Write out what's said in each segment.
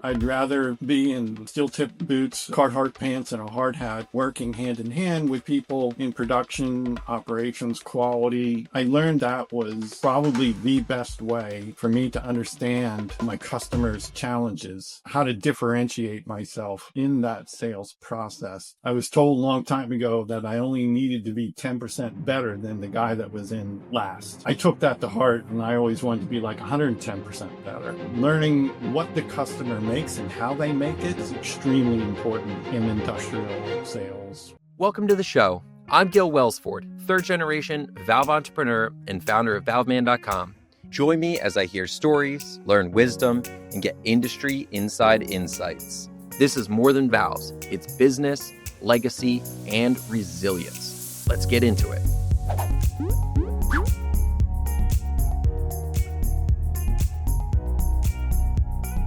I'd rather be in steel-tip boots, Carhartt pants, and a hard hat, working hand in hand with people in production, operations, quality. I learned that was probably the best way for me to understand my customers' challenges, how to differentiate myself in that sales process. I was told a long time ago that I only needed to be 10% better than the guy that was in last. I took that to heart, and I always wanted to be like 110% better. Learning what the customer makes and how they make it is extremely important in industrial sales. Welcome to the show. I'm Gil Welsford, third generation valve entrepreneur and founder of ValveMan.com. Join me as I hear stories, learn wisdom, and get industry inside insights. This is more than valves. It's business, legacy, and resilience. Let's get into it.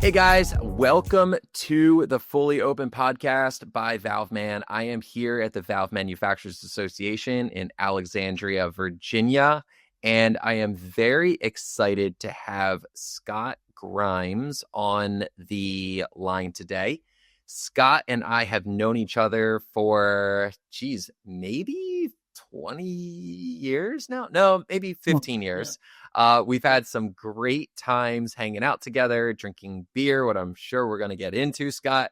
Hey guys, welcome to the Fully Open Podcast by ValveMan. I am here at the Valve Manufacturers Association in Alexandria, Virginia, and I am very excited to have Scott Grimes on the line today. Scott and I have known each other for, maybe 20 years now? No, maybe 15 years. We've had some great times hanging out together, drinking beer, what I'm sure we're going to get into, Scott.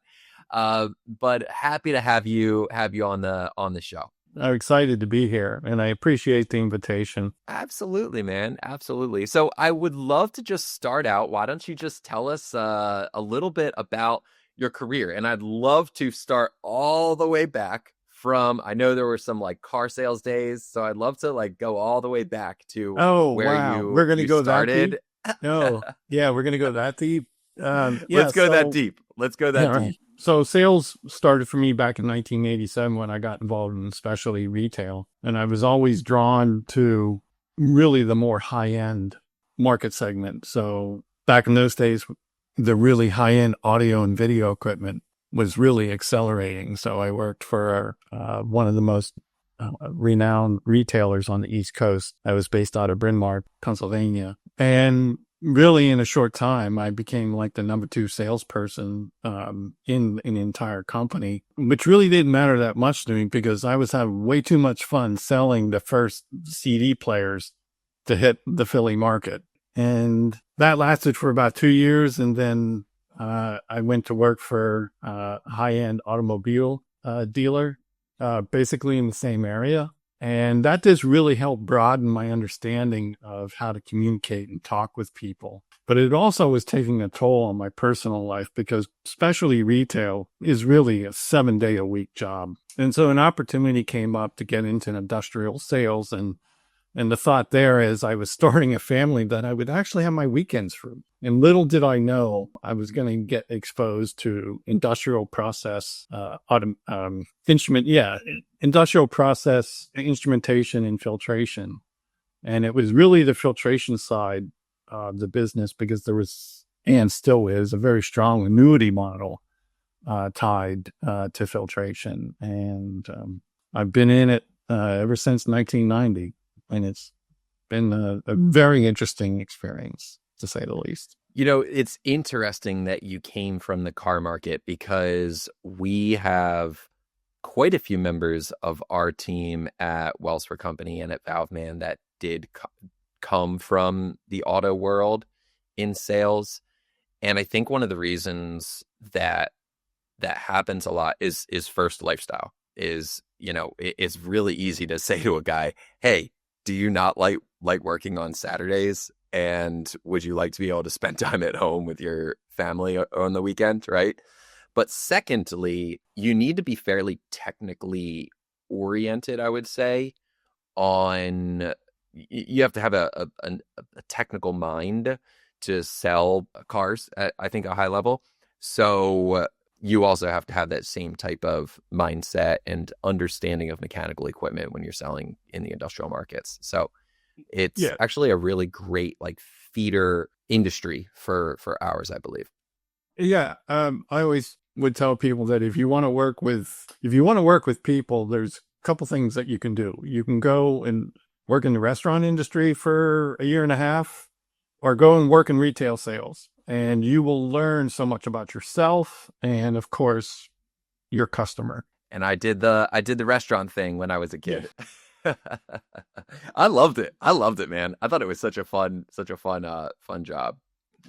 But happy to have you on the show. I'm excited to be here, and I appreciate the invitation. Absolutely, man. Absolutely. So I would love to just start out. Why don't you just tell us a little bit about your career? And I'd love to start all the way back from, I know there were some like car sales days, so I'd love to like go all the way back to we're going to go started. That deep? No, yeah, we're going to go that deep. Let's go that deep. Deep. Right. So sales started for me back in 1987 when I got involved in specialty retail, and I was always drawn to really the more high-end market segment. So back in those days, the really high-end audio and video equipment was really accelerating. So I worked for one of the most renowned retailers on the East Coast. I was based out of Bryn Mawr, Pennsylvania. And really in a short time, I became like the number 2 salesperson in an entire company, which really didn't matter that much to me because I was having way too much fun selling the first CD players to hit the Philly market. And that lasted for about 2 years. And then I went to work for a high-end automobile dealer, basically in the same area. And that just really helped broaden my understanding of how to communicate and talk with people. But it also was taking a toll on my personal life because specialty retail is really a 7-day-a-week job. And so an opportunity came up to get into industrial sales. And the thought there is I was starting a family that I would actually have my weekends free. And little did I know I was going to get exposed to industrial process, industrial process, instrumentation, and filtration. And it was really the filtration side of the business because there was, and still is, a very strong annuity model tied to filtration. And I've been in it ever since 1990. And it's been a very interesting experience, to say the least. You know, it's interesting that you came from the car market because we have quite a few members of our team at Welsford Company and at ValveMan that did come from the auto world in sales. And I think one of the reasons that happens a lot is first lifestyle. Is, you know, it's really easy to say to a guy, hey, do you not like working on Saturdays? And would you like to be able to spend time at home with your family on the weekend, right? But secondly, you need to be fairly technically oriented, I would say. You have to have a technical mind to sell cars at, I think, a high level. So you also have to have that same type of mindset and understanding of mechanical equipment when you're selling in the industrial markets. So it's actually a really great like feeder industry for ours, I believe. Yeah. I always would tell people that if you want to work with people, there's a couple things that you can do. You can go and work in the restaurant industry for a year and a half, or go and work in retail sales. and you will learn so much about yourself and, of course, your customer. And I did the restaurant thing when I was a kid. Yeah. I loved it. I loved it, man. I thought it was such a fun job.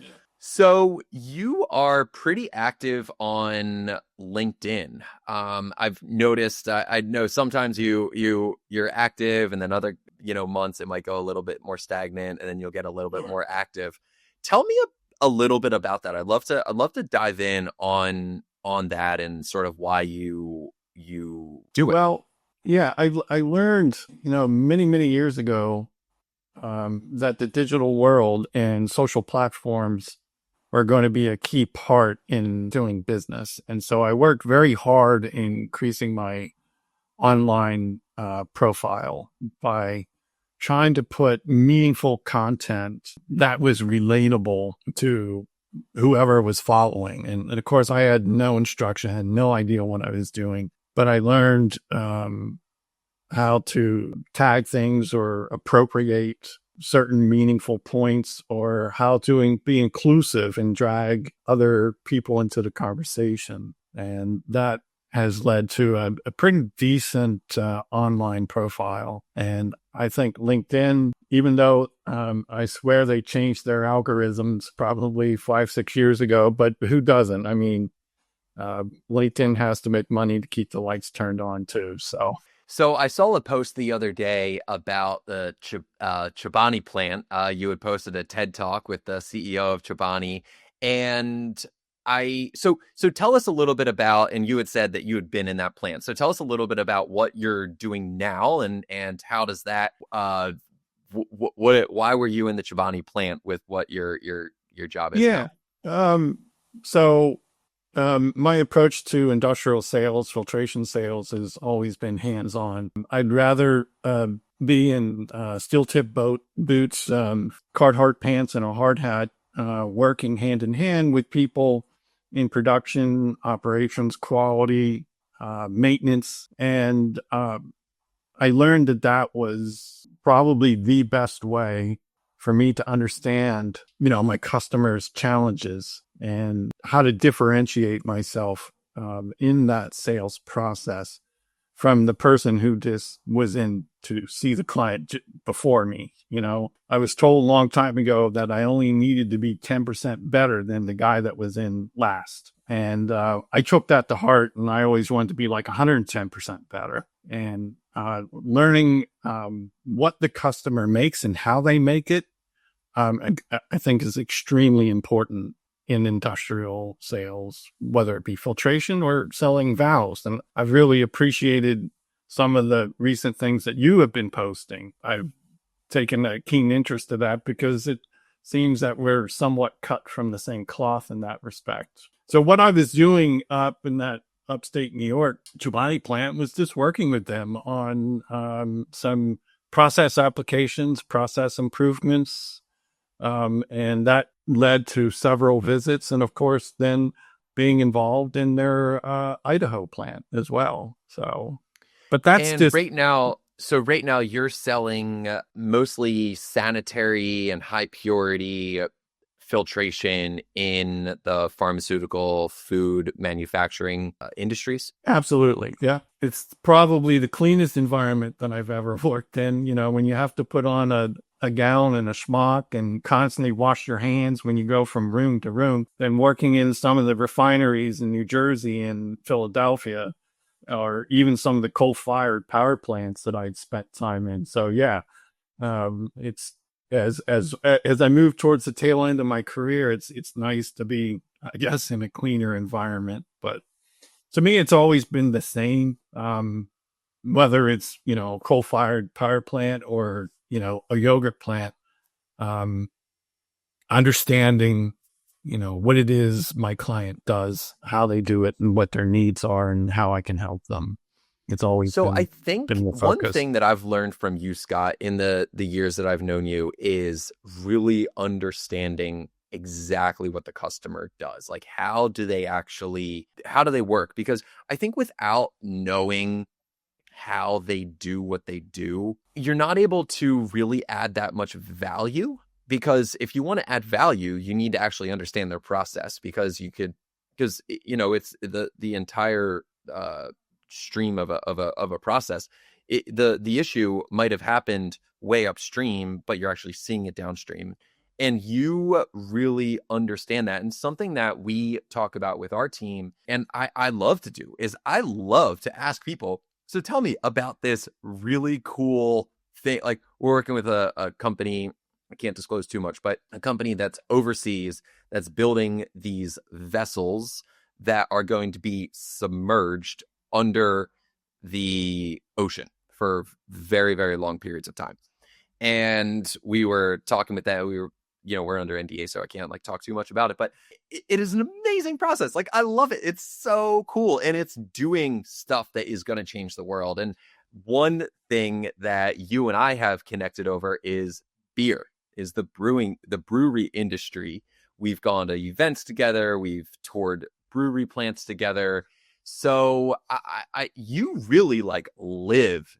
Yeah. So you are pretty active on LinkedIn. I've noticed. I know sometimes you're active, and then other months it might go a little bit more stagnant, and then you'll get a little bit more active. Tell me a little bit about that. I'd love to dive in on that and sort of why you do it. Well, yeah, I learned, many years ago, that the digital world and social platforms are going to be a key part in doing business. And so I worked very hard in increasing my online profile by trying to put meaningful content that was relatable to whoever was following. And of course, I had no instruction, had no idea what I was doing. But I learned how to tag things or appropriate certain meaningful points, or how to be inclusive and drag other people into the conversation. And that has led to a pretty decent online profile. And I think LinkedIn, even though I swear they changed their algorithms probably 5-6 years ago, but who doesn't? I mean, LinkedIn has to make money to keep the lights turned on too. So I saw a post the other day about the Chobani plant. You had posted a TED Talk with the CEO of Chobani, and so tell us a little bit about, and you had said that you had been in that plant. So tell us a little bit about what you're doing now, and how does that why were you in the Chobani plant with what your job is now? My approach to industrial sales, filtration sales, has always been hands-on. I'd rather be in steel-tip boots, Carhartt pants, and a hard hat, working hand-in-hand with people in production, operations, quality, maintenance. And I learned that was probably the best way for me to understand, my customers' challenges and how to differentiate myself in that sales process from the person who just was in to see the client before me. I was told a long time ago that I only needed to be 10% better than the guy that was in last. And I took that to heart, and I always wanted to be like 110% better. And learning what the customer makes and how they make it, I think is extremely important in industrial sales, whether it be filtration or selling valves. And I've really appreciated some of the recent things that you have been posting. I've taken a keen interest to that because it seems that we're somewhat cut from the same cloth in that respect. So what I was doing up in that upstate New York Chobani plant was just working with them on some process applications, process improvements, and that led to several visits, and of course then being involved in their Idaho plant as well. But that's just right now. So right now you're selling mostly sanitary and high purity filtration in the pharmaceutical, food manufacturing industries. Absolutely. Yeah. It's probably the cleanest environment that I've ever worked in. When you have to put on a gown and a smock and constantly wash your hands when you go from room to room, then working in some of the refineries in New Jersey and Philadelphia, or even some of the coal-fired power plants that I'd spent time in. So yeah, it's as I move towards the tail end of my career, it's nice to be, I guess, in a cleaner environment. But to me, it's always been the same, whether it's coal-fired power plant or a yogurt plant. Understanding what it is my client does, how they do it, and what their needs are, and how I can help them. It's always so. Been, I think been one thing that I've learned from you, Scott, in the years that I've known you, is really understanding exactly what the customer does. Like, how do they work? Because I think without knowing how they do what they do, you're not able to really add that much value, because if you want to add value, you need to actually understand their process, because it's the entire stream of a process. The issue might have happened way upstream, but you're actually seeing it downstream. And you really understand that. And something that we talk about with our team, and I love to do, is I love to ask people, so tell me about this really cool thing. Like, we're working with a company, I can't disclose too much, but a company that's overseas, that's building these vessels that are going to be submerged under the ocean for very, very long periods of time. And we were talking with that. We're under NDA, so I can't talk too much about it, but it is an amazing process. I love it. It's so cool. And it's doing stuff that is going to change the world. And one thing that you and I have connected over is beer, is the brewery industry. We've gone to events together. We've toured brewery plants together. So you really live.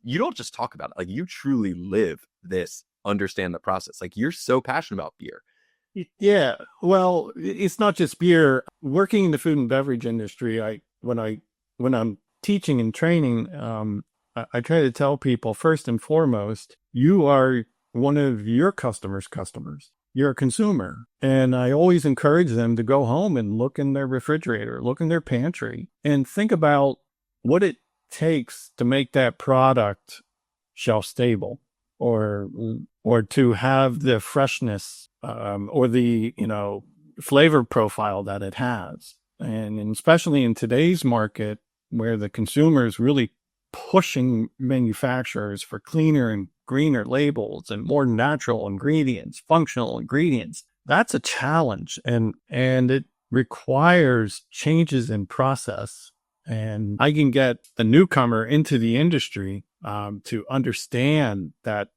You don't just talk about it. You truly live this, understand the process. You're so passionate about beer. Yeah. Well, it's not just beer. Working in the food and beverage industry, when I'm teaching and training, I try to tell people, first and foremost, you are one of your customers. You're a consumer. And I always encourage them to go home and look in their refrigerator, look in their pantry, and think about what it takes to make that product shelf stable, or to have the freshness or the flavor profile that it has. And especially in today's market, where the consumer is really pushing manufacturers for cleaner and greener labels and more natural ingredients, functional ingredients, that's a challenge, and it requires changes in process. And I can get the newcomer into the industry to understand that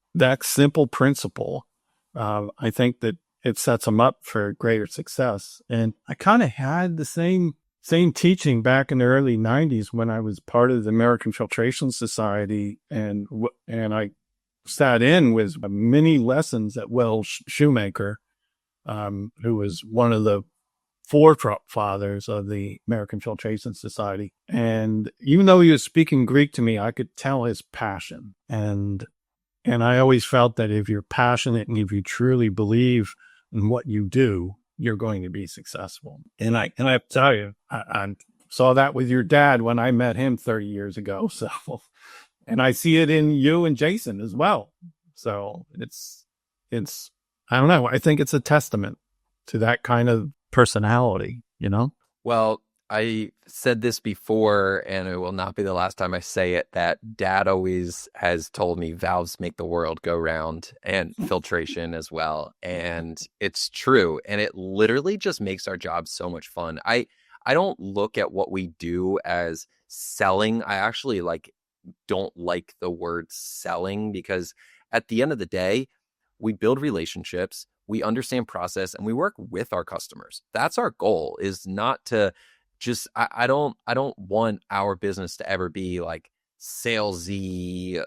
simple principle. I think that it sets them up for greater success. And I kind of had the same teaching back in the early 90s when I was part of the American Filtration Society, and I sat in with many lessons at Wells Shoemaker, who was one of the forefathers of the American Filtration Society. And even though he was speaking Greek to me, I could tell his passion. And I always felt that if you're passionate and if you truly believe in what you do, you're going to be successful. And I have to tell you, I saw that with your dad when I met him 30 years ago. So, and I see it in you and Jason as well. So it's, I don't know. I think it's a testament to that kind of personality, Well, I said this before, and it will not be the last time I say it, that Dad always has told me valves make the world go round, and filtration as well. And it's true. And it literally just makes our job so much fun. I don't look at what we do as selling. I actually don't like the word selling, because at the end of the day, we build relationships, we understand process, and we work with our customers. That's our goal, is not to just, I don't want our business to ever be salesy,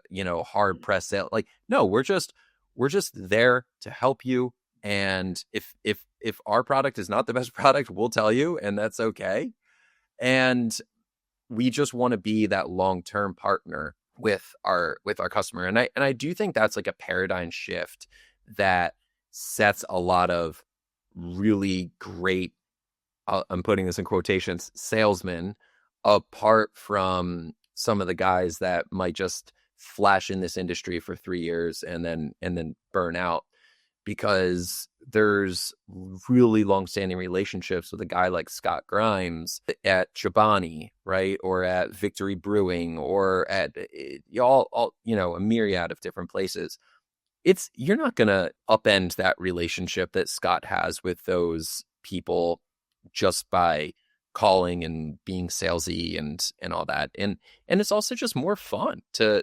hard press sale. No, we're just there to help you. And if our product is not the best product, we'll tell you, and that's okay. And we just want to be that long-term partner with our customer. And I do think that's a paradigm shift that sets a lot of really great, I'm putting this in quotations, salesmen apart from some of the guys that might just flash in this industry for 3 years and then burn out, because there's really long-standing relationships with a guy like Scott Grimes at Chobani, right? Or at Victory Brewing, or at all a myriad of different places. You're not going to upend that relationship that Scott has with those people just by calling and being salesy and all that. And it's also just more fun to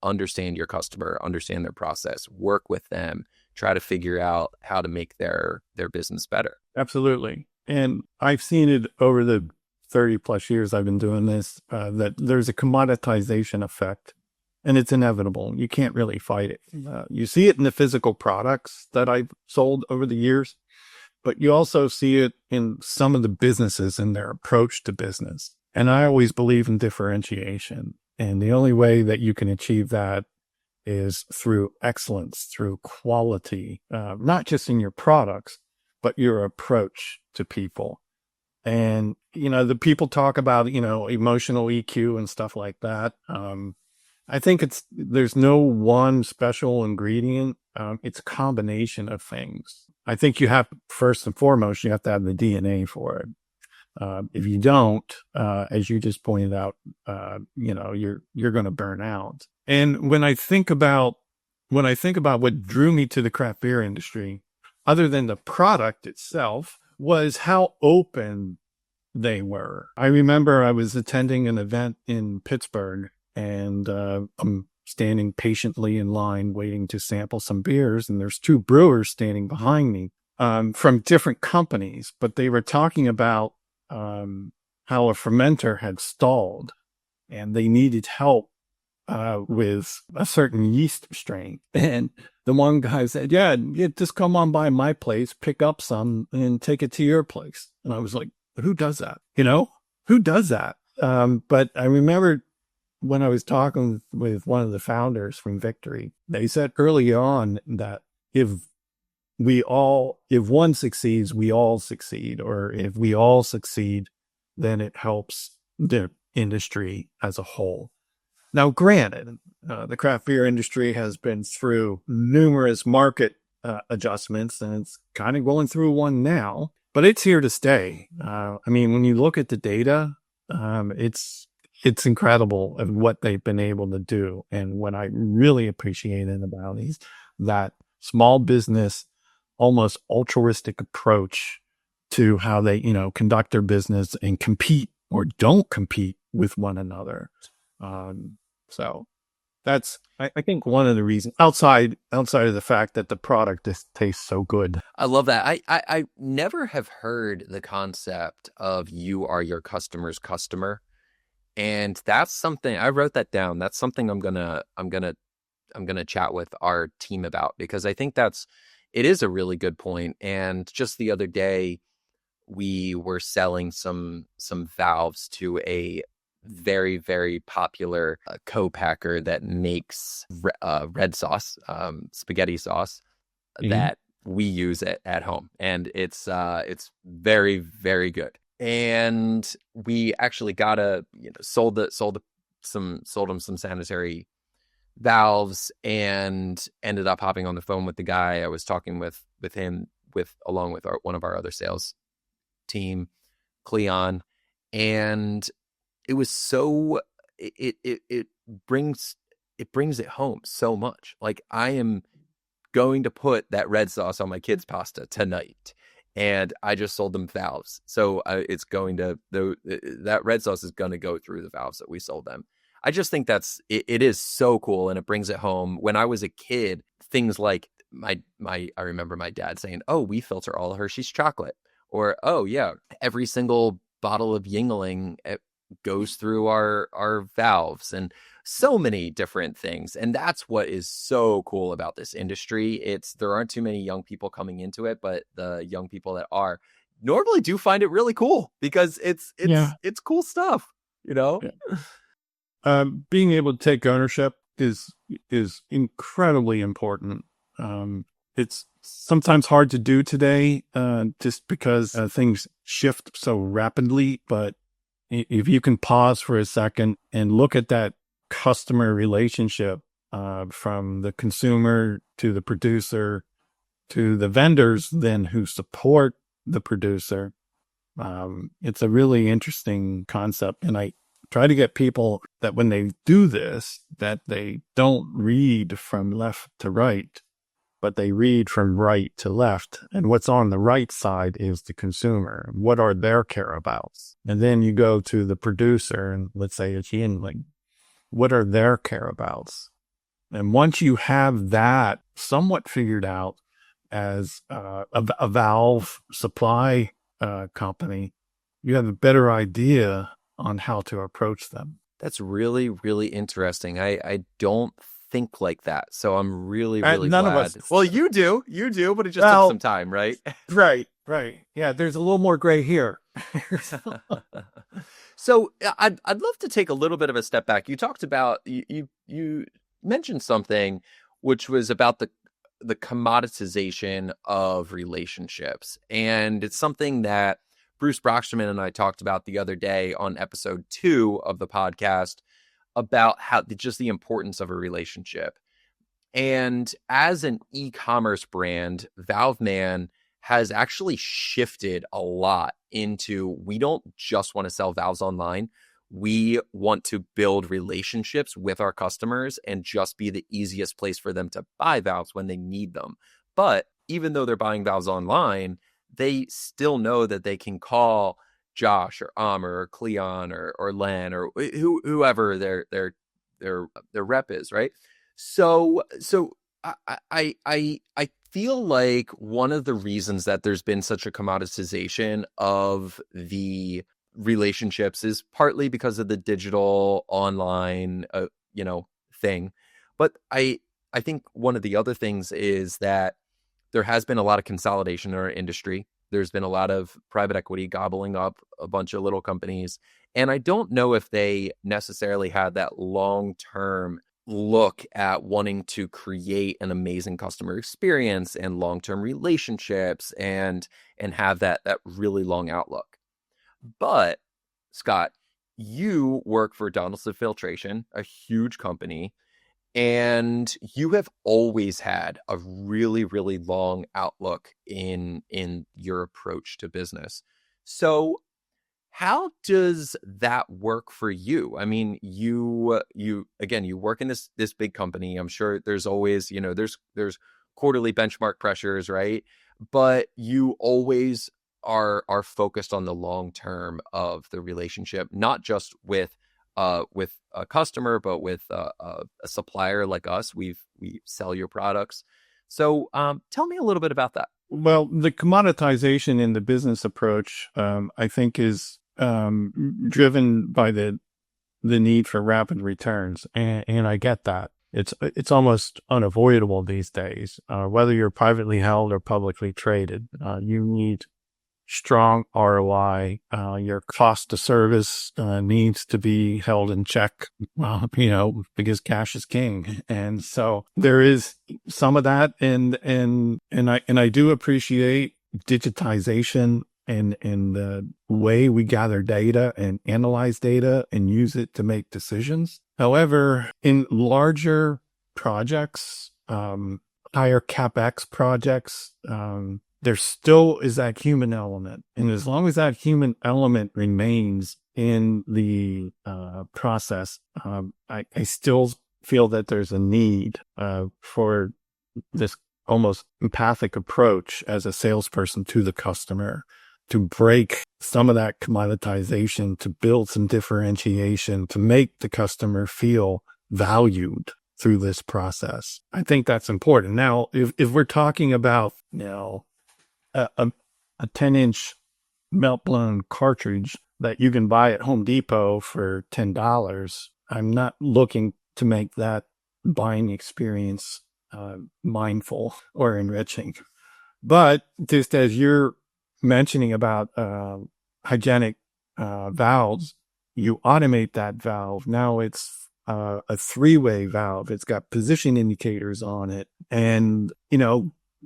understand your customer, understand their process, work with them, try to figure out how to make their business better. Absolutely. And I've seen it over the 30 plus years I've been doing this, that there's a commoditization effect. and it's inevitable. You can't really fight it. You see it in the physical products that I've sold over the years, but you also see it in some of the businesses and their approach to business. And I always believe in differentiation. And the only way that you can achieve that is through excellence, through quality, not just in your products, but your approach to people. And, the people talk about, emotional EQ and stuff like that. I think there's no one special ingredient. It's a combination of things. I think first and foremost, you have to have the DNA for it. If you don't, as you just pointed out, you're going to burn out. And when I think about what drew me to the craft beer industry, other than the product itself, was how open they were. I remember I was attending an event in Pittsburgh, and I'm standing patiently in line waiting to sample some beers, and there's two brewers standing behind me from different companies, but they were talking about how a fermenter had stalled and they needed help with a certain yeast strain. And the one guy said, yeah, just come on by my place, pick up some and take it to your place. And I was like, who does that? Who does that? But I remember when I was talking with one of the founders from Victory, they said early on that if one succeeds, we all succeed, or if we all succeed, then it helps the industry as a whole. Now, granted, the craft beer industry has been through numerous market adjustments, and it's kind of going through one now, but it's here to stay. When you look at the data, it's incredible of what they've been able to do. And what I really appreciated about is that small business, almost altruistic approach to how they, conduct their business and compete or don't compete with one another. So that's, I think, one of the reasons outside of the fact that the product tastes so good. I love that. I never have heard the concept of you are your customer's customer. And that's something I wrote that down. That's something I'm gonna chat with our team about, because I think it is a really good point. And just the other day, we were selling some valves to a very, very popular co-packer that makes red sauce, spaghetti sauce, that we use at home, and it's very, very good. And we actually sold them some sanitary valves, and ended up hopping on the phone with the guy. I was talking with him along with one of our other sales team, Cleon, and it was so it brings it home so much. Like, I am going to put that red sauce on my kids' pasta tonight, and I just sold them valves, so it's going to that red sauce is going to go through the valves that we sold them. I just think it is so cool, and it brings it home. When I was a kid, things like I remember my dad saying, "Oh, we filter all Hershey's chocolate," or, "Oh yeah, every single bottle of Yingling goes through our valves," and so many different things. And that's what is so cool about this industry. There aren't too many young people coming into it, but the young people that are normally do find it really cool, because it's cool stuff, Yeah. Being able to take ownership is incredibly important. It's sometimes hard to do today, just because things shift so rapidly. But if you can pause for a second and look at that customer relationship, from the consumer to the producer to the vendors then who support the producer, it's a really interesting concept. And I try to get people that when they do this, that they don't read from left to right, but they read from right to left. And what's on the right side is the consumer. What are their care-abouts? And then you go to the producer, and let's say it's Yingling. What are their care-abouts? And once you have that somewhat figured out as a valve supply company, you have a better idea on how to approach them. That's really, really interesting. I don't think like that. So I'm really, really None of us. glad. Well, you do, but it just took some Well, time, right? right, right. Yeah, there's a little more gray here. So I'd love to take a little bit of a step back. You talked about you mentioned something which was about the commoditization of relationships, and it's something that Bruce Brockstrom and I talked about the other day on episode 2 of the podcast about how just the importance of a relationship. And as an e-commerce brand, ValveMan has actually shifted a lot into, we don't just want to sell valves online. We want to build relationships with our customers and just be the easiest place for them to buy valves when they need them. But even though they're buying valves online, they still know that they can call Josh or Amr or Cleon or Len or whoever their rep is, right? So I feel like one of the reasons that there's been such a commoditization of the relationships is partly because of the digital online thing. But I think one of the other things is that there has been a lot of consolidation in our industry. There's been a lot of private equity gobbling up a bunch of little companies. And I don't know if they necessarily had that long-term look at wanting to create an amazing customer experience and long-term relationships and have that really long outlook. But Scott, you work for Donaldson Filtration, a huge company, and you have always had a really, really long outlook in your approach to business. So how does that work for you? I mean, you again, you work in this big company. I'm sure there's always, there's quarterly benchmark pressures, right? But you always are focused on the long term of the relationship, not just with a customer, but with a supplier like us. We sell your products. So tell me a little bit about that. Well, the commoditization in the business approach, I think, is driven by the need for rapid returns, and I get that. It's almost unavoidable these days. Whether you're privately held or publicly traded, you need strong ROI. Your cost to service needs to be held in check, because cash is king. And so there is some of that, and I do appreciate digitization and the way we gather data and analyze data and use it to make decisions. However, in larger projects, higher CapEx projects, there still is that human element. And as long as that human element remains in the process, I still feel that there's a need for this almost empathic approach as a salesperson to the customer, to break some of that commoditization, to build some differentiation, to make the customer feel valued through this process. I think that's important. Now, if we're talking about, a 10-inch melt-blown cartridge that you can buy at Home Depot for $10, I'm not looking to make that buying experience mindful or enriching. But just as you're mentioning about hygienic valves, you automate that valve. Now it's a three-way valve. It's got position indicators on it. And,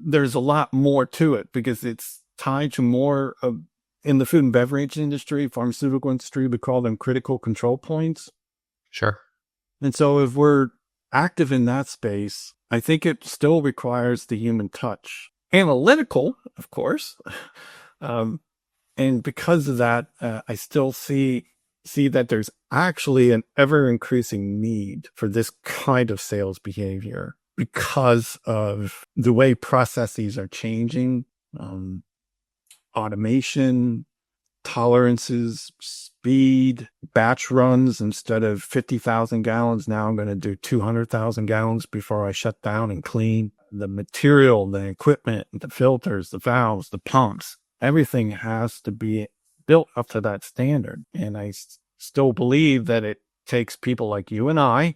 there's a lot more to it because it's tied to more of, in the food and beverage industry, pharmaceutical industry, we call them critical control points. Sure. And so if we're active in that space, I think it still requires the human touch. Analytical, of course. And because of that, I still see that there's actually an ever increasing need for this kind of sales behavior because of the way processes are changing, automation, tolerances, speed, batch runs. Instead of 50,000 gallons, now I'm going to do 200,000 gallons before I shut down and clean. The material, the equipment, the filters, the valves, the pumps, everything has to be built up to that standard. And I still believe that it takes people like you and I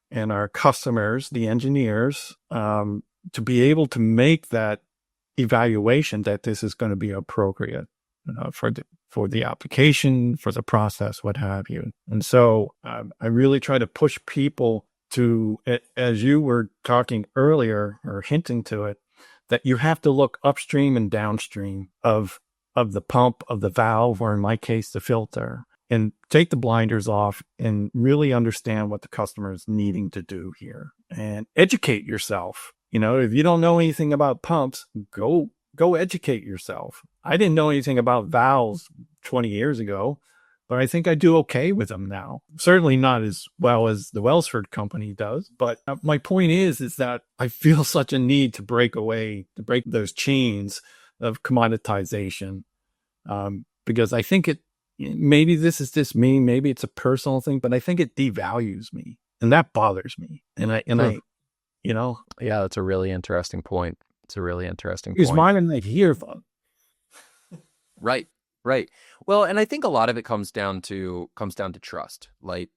and our customers, the engineers, to be able to make that evaluation that this is going to be appropriate for the application, for the process, what have you. And so I really try to push people to, as you were talking earlier or hinting to it, that you have to look upstream and downstream of the pump, of the valve, or in my case, the filter, and take the blinders off and really understand what the customer is needing to do here and educate yourself. If you don't know anything about pumps, go educate yourself. I didn't know anything about valves 20 years ago, but I think I do okay with them now. Certainly not as well as the Welsford Company does. But my point is that I feel such a need to break those chains of commoditization, because I think maybe this is just me, maybe it's a personal thing, but I think it devalues me, and that bothers me. Yeah, that's a really interesting point. Is mine and they hear fun. Right. Well, and I think a lot of it comes down to trust, right?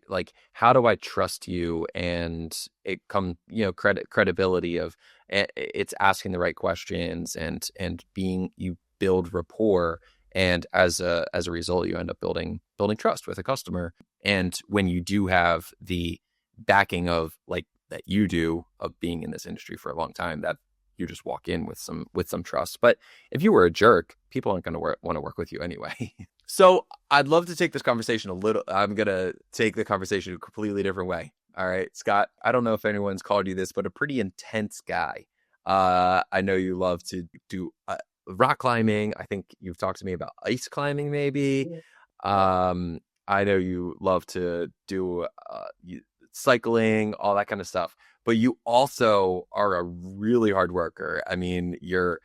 Like, how do I trust you? And it credibility of it's asking the right questions and you build rapport. And as a result, you end up building trust with a customer. And when you do have the backing of that you do of being in this industry for a long time, that you just walk in with some trust. But if you were a jerk, people aren't going to want to work with you anyway. So I'd love to take this conversation I'm going to take the conversation a completely different way. All right, Scott, I don't know if anyone's called you this, but a pretty intense guy. I know you love to do rock climbing. I think you've talked to me about ice climbing, maybe. Yeah. I know you love to do cycling, all that kind of stuff. But you also are a really hard worker. I mean, you're,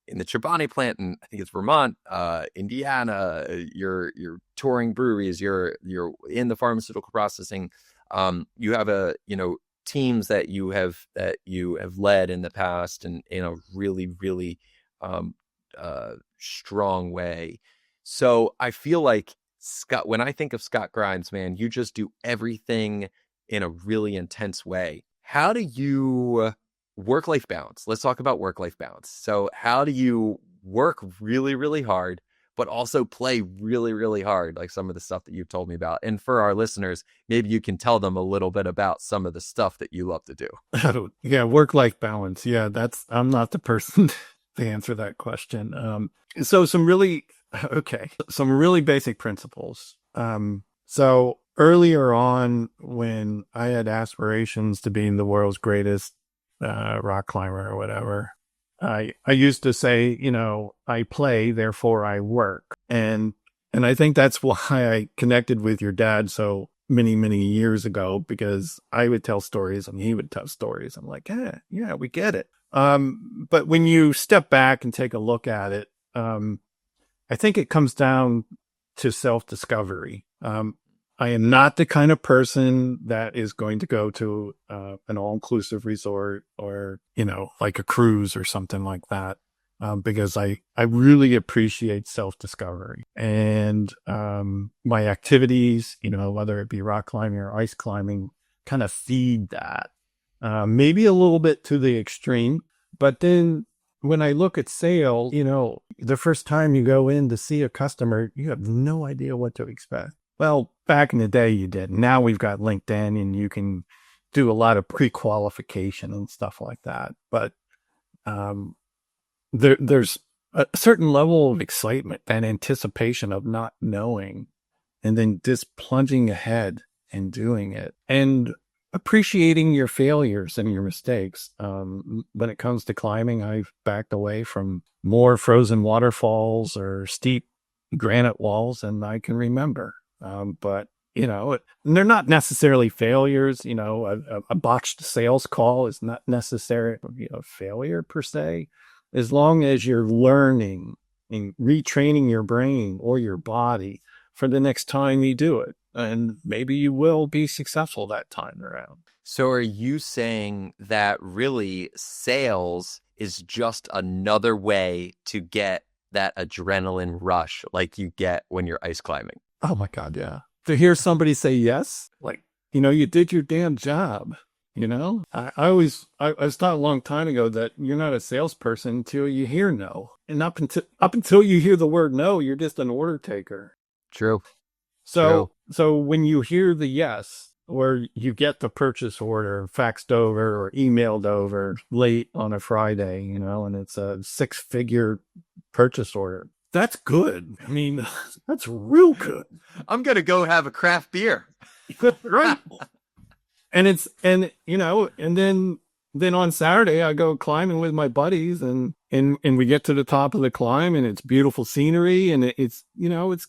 in the Chobani plant in, I think it's Vermont, Indiana. You're touring breweries. You're in the pharmaceutical processing. You have teams that you have led in the past, and in a really, really strong way. So I feel like Scott, when I think of Scott Grimes, man, you just do everything in a really intense way. How do you work-life balance? Let's talk about work-life balance. So how do you work really, really hard, but also play really, really hard, like some of the stuff that you've told me about? And for our listeners, maybe you can tell them a little bit about some of the stuff that you love to do. Yeah, work-life balance. Yeah, I'm not the person to answer that question. So some really basic principles. So earlier on, when I had aspirations to being the world's greatest rock climber or whatever, I used to say, I play, therefore I work. And I think that's why I connected with your dad so many, many years ago, because I would tell stories and he would tell stories. I'm like, yeah, we get it. But when you step back and take a look at it, I think it comes down to self-discovery. I am not the kind of person that is going to go to an all-inclusive resort or, like a cruise or something like that, because I really appreciate self-discovery. And my activities, whether it be rock climbing or ice climbing, kind of feed that. Maybe a little bit to the extreme. But then when I look at sales, the first time you go in to see a customer, you have no idea what to expect. Well, back in the day, you did. Now we've got LinkedIn and you can do a lot of pre-qualification and stuff like that. But there's a certain level of excitement and anticipation of not knowing, and then just plunging ahead and doing it and appreciating your failures and your mistakes. When it comes to climbing, I've backed away from more frozen waterfalls or steep granite walls than I can remember. But they're not necessarily failures. A botched sales call is not necessarily a failure per se, as long as you're learning and retraining your brain or your body for the next time you do it. And maybe you will be successful that time around. So are you saying that really sales is just another way to get that adrenaline rush like you get when you're ice climbing? Oh my God, yeah. to hear somebody say yes, like, you did your damn job. I was taught a long time ago that you're not a salesperson until you hear no. And up until you hear the word no, you're just an order taker. True. So when you hear the yes, or you get the purchase order faxed over or emailed over late on a Friday, and it's a 6-figure purchase order, that's good. I mean, that's real good. I'm going to go have a craft beer. Right. And then on Saturday I go climbing with my buddies, and we get to the top of the climb, and it's beautiful scenery, and it's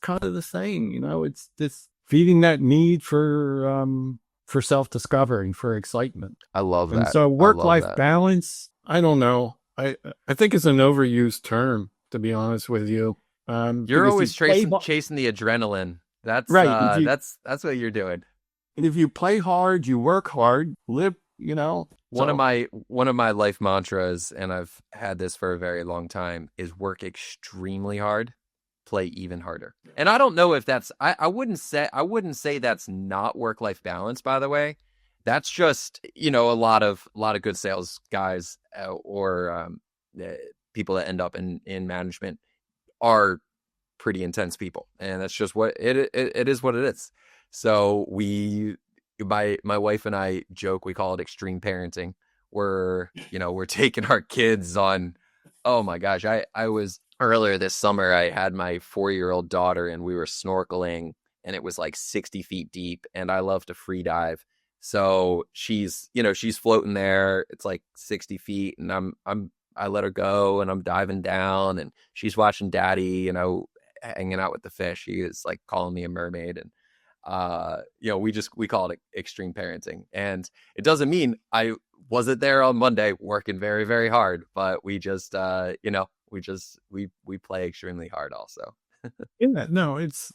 kind of the same, it's this feeding that need for self-discovery, for excitement. I love that. And so work-life balance, I don't know. I think it's an overused term, to be honest with you. You're always chasing the adrenaline. That's right. That's what you're doing. And if you play hard, you work hard, live, One of my life mantras, and I've had this for a very long time, is work extremely hard, play even harder. And I don't know if that's I wouldn't say that's not work-life balance, by the way. That's just, a lot of good sales guys or people that end up in management are pretty intense people, and that's just what it is. What it is. So my wife and I joke, we call it extreme parenting. We're taking our kids on. Oh my gosh, I was earlier this summer. I had my 4-year-old daughter, and we were snorkeling, and it was like 60 feet deep, and I love to free dive. So she's floating there. It's like 60 feet, and I let her go, and I'm diving down, and she's watching daddy, hanging out with the fish. He is like calling me a mermaid, and we call it extreme parenting. And it doesn't mean I wasn't there on Monday working very, very hard, but we just we play extremely hard also. No, it's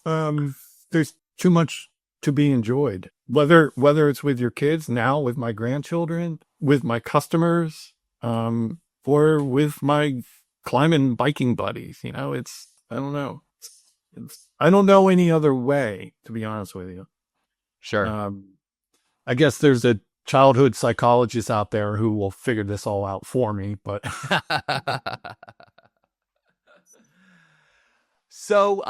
there's too much to be enjoyed, whether it's with your kids, now with my grandchildren, with my customers, or with my climbing biking buddies. It's, I don't know. I don't know any other way, to be honest with you. Sure. I guess there's a childhood psychologist out there who will figure this all out for me, but So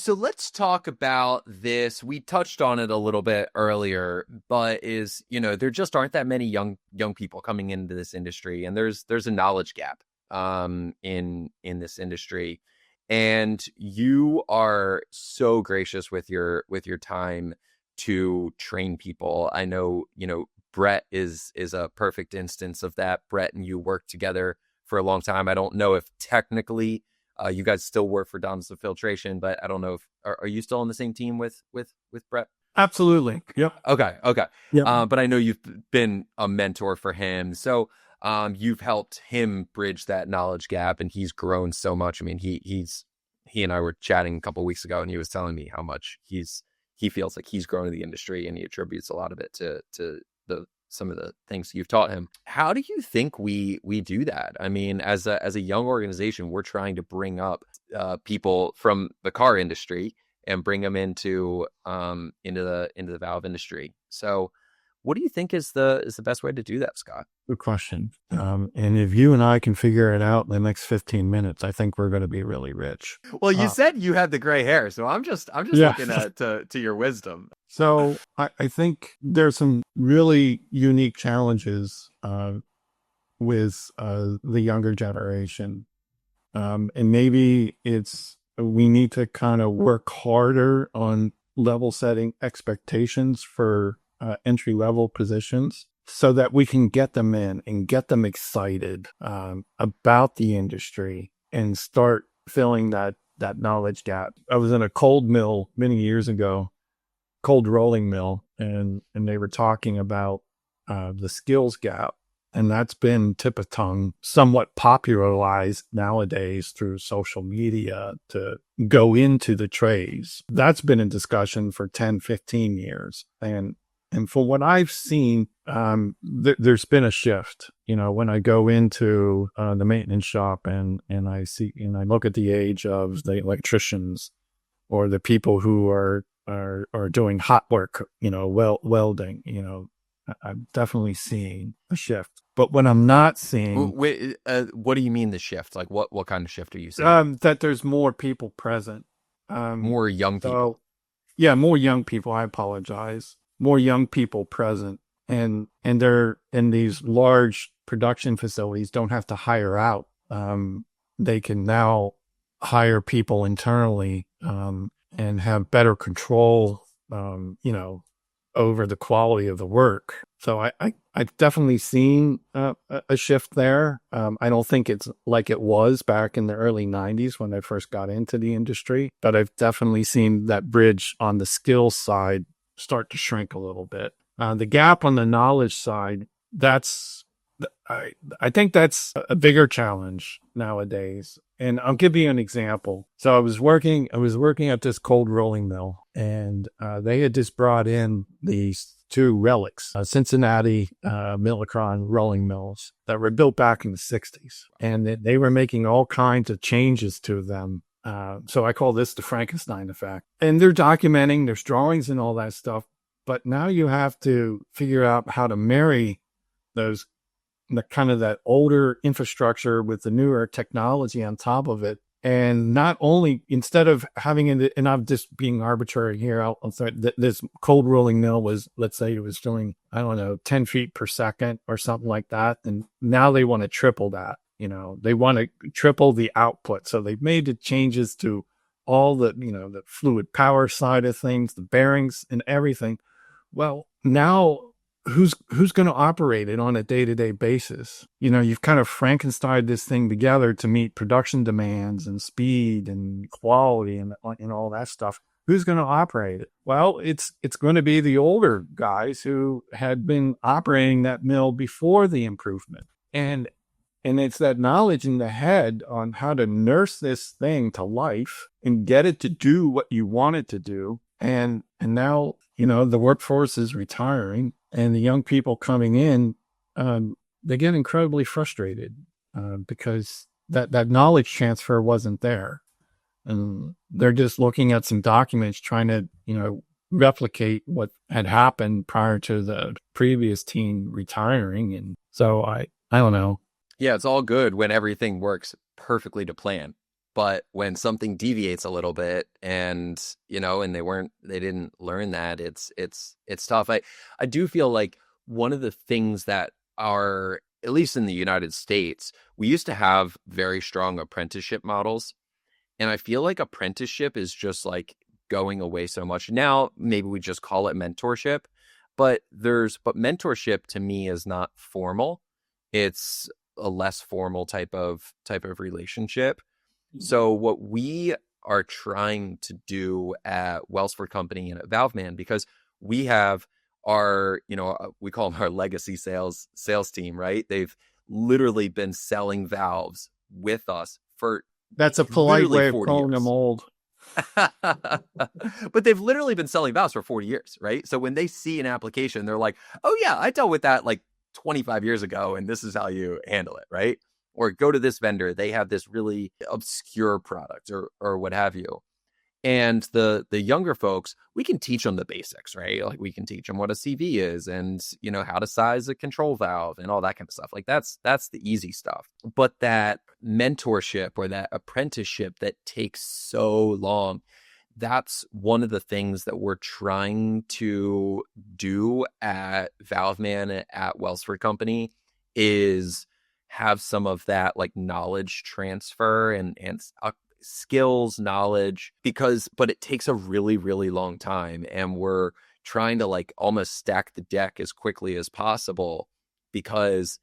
let's talk about this. We touched on it a little bit earlier, but there just aren't that many young people coming into this industry, and there's a knowledge gap in this industry. And you are so gracious with your time to train people. I know, Brett is a perfect instance of that. Brett and you worked together for a long time. I don't know if technically you guys still work for Donaldson Filtration, but I don't know if are you still on the same team with Brett? Absolutely. Yep. Okay. Yep. But I know you've been a mentor for him. So you've helped him bridge that knowledge gap, and he's grown so much. I mean, he and I were chatting a couple of weeks ago, and he was telling me how much he feels like he's grown in the industry, and he attributes a lot of it to some of the things you've taught him. How do you think we do that? I mean, as a young organization, we're trying to bring up people from the car industry and bring them into the valve industry. So what do you think is the best way to do that, Scott? Good question. And if you and I can figure it out in the next 15 minutes, I think we're going to be really rich. Well, you said you had the gray hair, so I'm just looking to your wisdom. So I think there's some really unique challenges with the younger generation. And maybe we need to kind of work harder on level setting expectations for entry-level positions, so that we can get them in and get them excited about the industry and start filling that knowledge gap. I was in a cold mill many years ago, cold rolling mill, and they were talking about the skills gap. And that's been tip of tongue, somewhat popularized nowadays through social media to go into the trades. That's been in discussion for 10, 15 years. And for what I've seen, there's been a shift. When I go into the maintenance shop and I look at the age of the electricians or the people who are are doing hot work, welding, I'm definitely seeing a shift. But what I'm not seeing, Wait, what do you mean the shift? Like what kind of shift are you seeing? that there's more people present. More young So people. yeah, more young people. I apologize. More young people present, and they're in these large production facilities. Don't have to hire out. They can now hire people internally, and have better control. Over the quality of the work. So I've definitely seen a shift there. I don't think it's like it was back in the early 90s when I first got into the industry, but I've definitely seen that bridge on the skills side start to shrink a little bit. The gap on the knowledge side, I think that's a bigger challenge nowadays. And I'll give you an example. So I was working at this cold rolling mill, and they had just brought in these two relics, Cincinnati Millicron rolling mills that were built back in the 60s. And they were making all kinds of changes to them. So I call this the Frankenstein effect. And they're documenting, there's drawings and all that stuff. But now you have to figure out how to marry those, the kind of that older infrastructure with the newer technology on top of it. And not only, instead of having it, and I'm just being arbitrary here, I'll say this cold rolling mill was, let's say it was doing, I don't know, 10 feet per second or something like that. And now they want to triple that, they want to triple the output. So they've made the changes to all the, the fluid power side of things, the bearings and everything. Well, now who's going to operate it on a day-to-day basis? You've kind of Frankenstein this thing together to meet production demands and speed and quality and all that stuff. Who's going to operate it? Well, it's going to be the older guys who had been operating that mill before the improvement. And it's that knowledge in the head on how to nurse this thing to life and get it to do what you want it to do. And now, the workforce is retiring, and the young people coming in, they get incredibly frustrated because that knowledge transfer wasn't there. And they're just looking at some documents trying to, replicate what had happened prior to the previous team retiring. And so I don't know. Yeah, it's all good when everything works perfectly to plan. But when something deviates a little bit and, and they didn't learn that, it's tough. I do feel like one of the things that are, at least in the United States, we used to have very strong apprenticeship models. And I feel like apprenticeship is just like going away so much. Now, maybe we just call it mentorship, but mentorship to me is not formal. It's a less formal type of relationship. So what we are trying to do at Welsford Company and at ValveMan, because we have our, we call them our legacy sales team, right? They've literally been selling valves with us for That's a polite way of 40 calling years. them old. But they've literally been selling valves for 40 years, right? So when they see an application, they're like, oh yeah, I dealt with that like 25 years ago, and this is how you handle it, right? Or go to this vendor, they have this really obscure product or what have you. And the younger folks, we can teach them the basics, right? Like we can teach them what a CV is and, how to size a control valve and all that kind of stuff. Like that's the easy stuff. But that mentorship or that apprenticeship that takes so long, that's one of the things that we're trying to do at ValveMan, at Welsford Company, is have some of that like knowledge transfer and skills, knowledge, but it takes a really, really long time. And we're trying to like almost stack the deck as quickly as possible because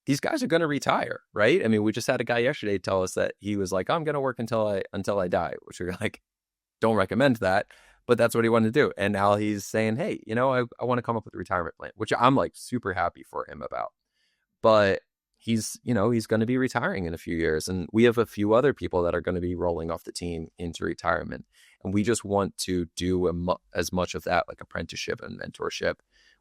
these guys are going to retire, right? I mean, we just had a guy yesterday tell us that he was like, I'm going to work until I die, which we're like, don't recommend that, but that's what he wanted to do. And now he's saying, hey, I want to come up with a retirement plan, which I'm like super happy for him about. But he's going to be retiring in a few years. And we have a few other people that are going to be rolling off the team into retirement. And we just want to do as much of that, like apprenticeship and mentorship,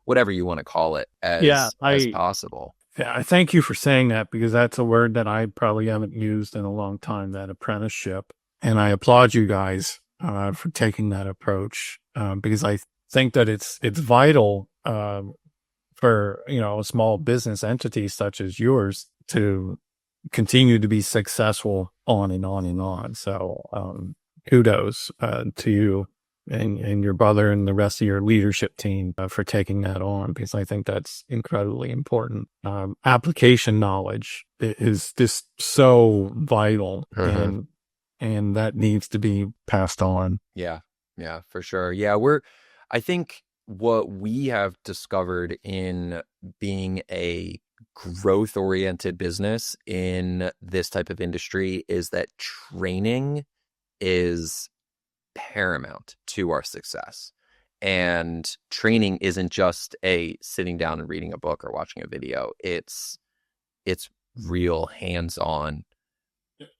whatever you want to call it, as possible. Yeah, I thank you for saying that, because that's a word that I probably haven't used in a long time, that apprenticeship. And I applaud you guys for taking that approach, because I think that it's vital for, you know, a small business entity such as yours to continue to be successful on and on and on. So kudos to you and your brother and the rest of your leadership team for taking that on, because I think that's incredibly important. Application knowledge is just so vital, and that needs to be passed on. Yeah, for sure. Yeah, I think what we have discovered in being a growth-oriented business in this type of industry is that training is paramount to our success. And training isn't just a sitting down and reading a book or watching a video. It's real hands-on,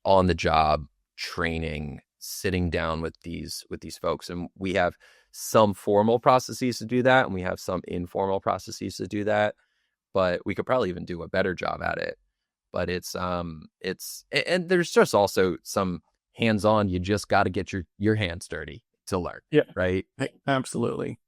on the job training, sitting down with these folks. And we have some formal processes to do that, and we have some informal processes to do that, but we could probably even do a better job at it. But it's and there's just also some hands-on, you just got to get your hands dirty to learn. Yeah. Right. Absolutely.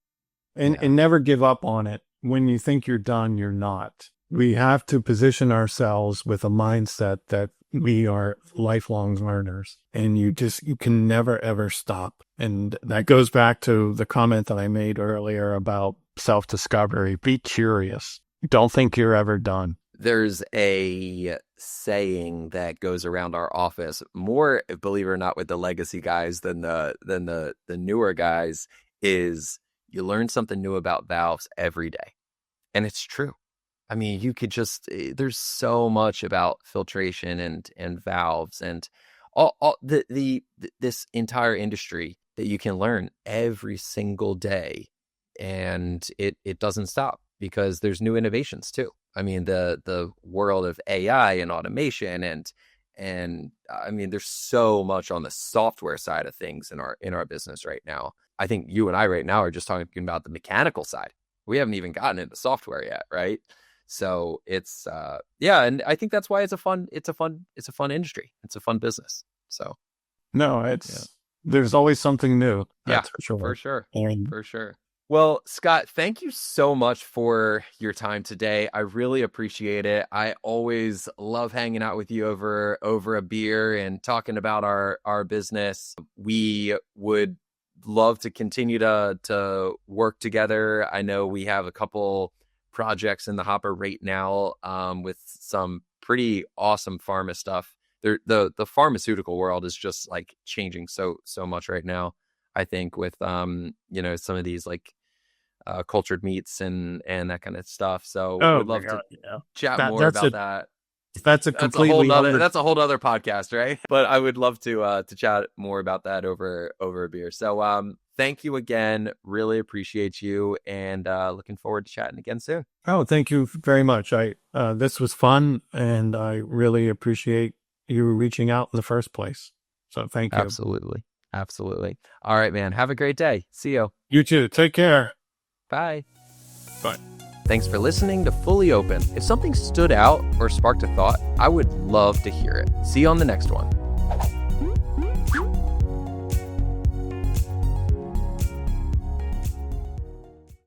And never give up on it. When you think you're done, you're not. We have to position ourselves with a mindset that we are lifelong learners, and you can never, ever stop. And that goes back to the comment that I made earlier about self-discovery. Be curious. Don't think you're ever done. There's a saying that goes around our office more, believe it or not, with the legacy guys than the newer guys, is you learn something new about valves every day. And it's true. I mean, you could there's so much about filtration and valves and all this entire industry that you can learn every single day. And it doesn't stop, because there's new innovations too. I mean, the world of AI and automation and I mean, there's so much on the software side of things in our business right now. I think you and I right now are just talking about the mechanical side. We haven't even gotten into software yet, right? So it's and I think that's why it's a fun industry. It's a fun business. So no, there's always something new. That's for sure. For sure. Well, Scott, thank you so much for your time today. I really appreciate it. I always love hanging out with you over a beer and talking about our business. We would love to continue to work together. I know we have a couple projects in the hopper right now with some pretty awesome pharma stuff. The pharmaceutical world is just like changing so much right now. I think with some of these like cultured meats and that kind of stuff. So we'd love to chat more about that. That's a whole other podcast, right? But I would love to chat more about that over a beer. So thank you again. Really appreciate you, and looking forward to chatting again soon. Oh, thank you very much. This was fun, and I really appreciate you reaching out in the first place. So thank you. Absolutely. All right, man. Have a great day. See you. You too. Take care. Bye. Bye. Thanks for listening to Fully Open. If something stood out or sparked a thought, I would love to hear it. See you on the next one.